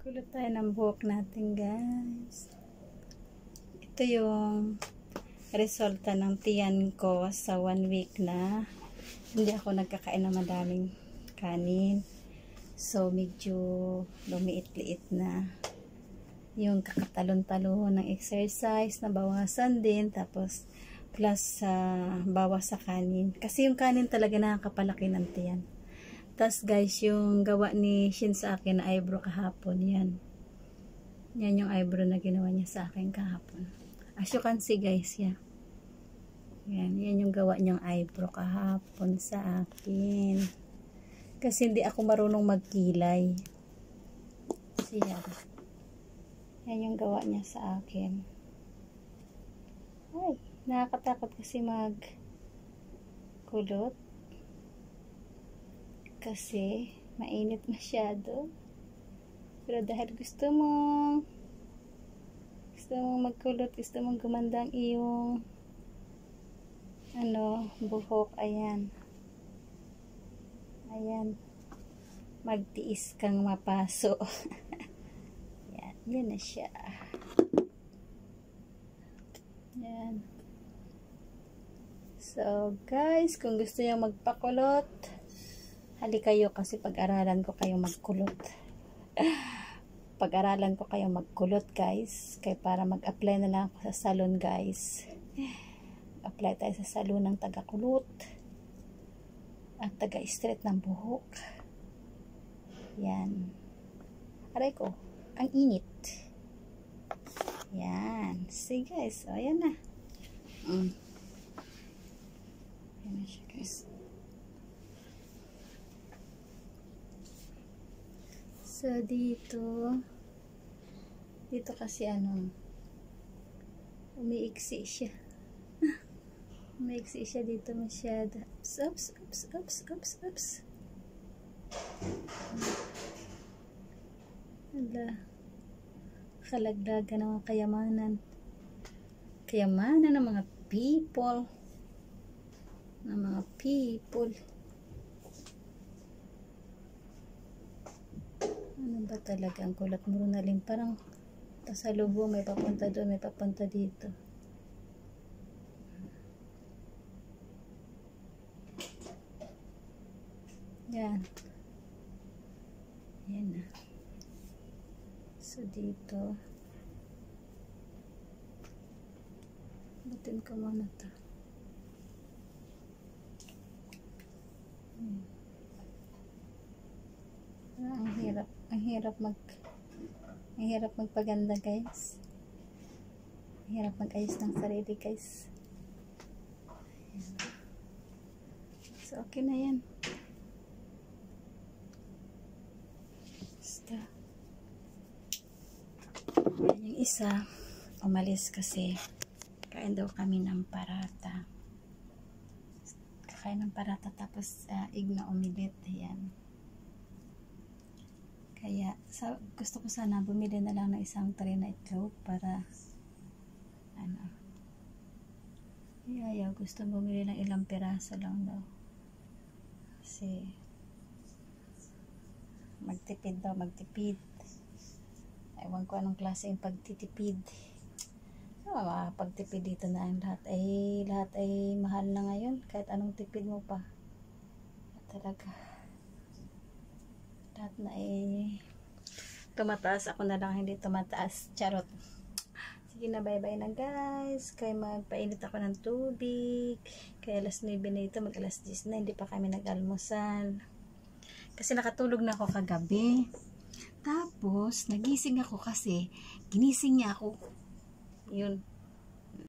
Kulot tayo ng buhok natin, guys. Ito yung resulta ng tiyan ko sa 1 week na hindi ako nagkakain ng madaming kanin. So, medyo lumiit-liit na. Yung kakatalon-talon ng exercise na bawasan din. Tapos, plus bawas sa kanin. Kasi yung kanin talaga nakakapalaki ng tiyan. Tapos guys, yung gawa ni Shin sa akin na eyebrow kahapon, yan. Yan yung eyebrow na ginawa niya sa akin kahapon. As you can see guys, yan. Yan yung gawa niyang eyebrow kahapon sa akin. Kasi hindi ako marunong magkilay. Kasi yan yung gawa niya sa akin. Ay, nakakatakot kasi magkulot. Kasi mainit masyado. Pero dahil gusto mong magkulot, gusto mong gumanda ang iyong buhok, ayan, magtiis kang mapaso. Yan na siya. Yan. So guys, kung gusto niyo magpakulot, hali kayo kasi pag-aralan ko kayong magkulot. Pag-aralan ko kayong magkulot guys. Kaya para mag-apply na lang ako sa salon guys. Apply tayo sa salon ng taga-kulot. At taga-straight ng buhok. Yan. Aray ko. Ang init. Yan. See guys. O yan na. Yan na siya guys. So, dito kasi umiiksi siya. Umiiksi siya dito masyado. Ups. Hala. Kalagdagan ng mga kayamanan. Kayamanan ng mga people. Ano ba talaga ang kulat mo na rin? Parang sa lubo may papunta doon, may papunta dito. Yan. Yan na. So dito. Butin ko muna ito. Ang hirap magpaganda guys. Ang hirap mag-ayos ng sarili guys. Ayan. So okay na yan. Basta. Ayan yung isa. Umalis kasi kain daw kami ng parata. Kakain ng parata tapos ig na umilit. Ayan. Kaya, gusto ko sana bumili na lang ng isang tray na itlog para ayaw, gusto bumili ng ilang piraso lang daw. Kasi magtipid. Ewan ko anong klase yung pagtitipid. Pagtipid dito na ang lahat ay mahal na ngayon. Kahit anong tipid mo pa. Talaga. Lahat na tumataas. Ako na lang hindi tumataas. Charot. Sige na, bye-bye na guys. Kaya magpainit ako ng tubig. Kaya alas 9 na ito, mag alas 10 na. Hindi pa kami nag-almusal. Kasi nakatulog na ako kagabi. Tapos, nagising ako kasi ginising niya ako. Yun.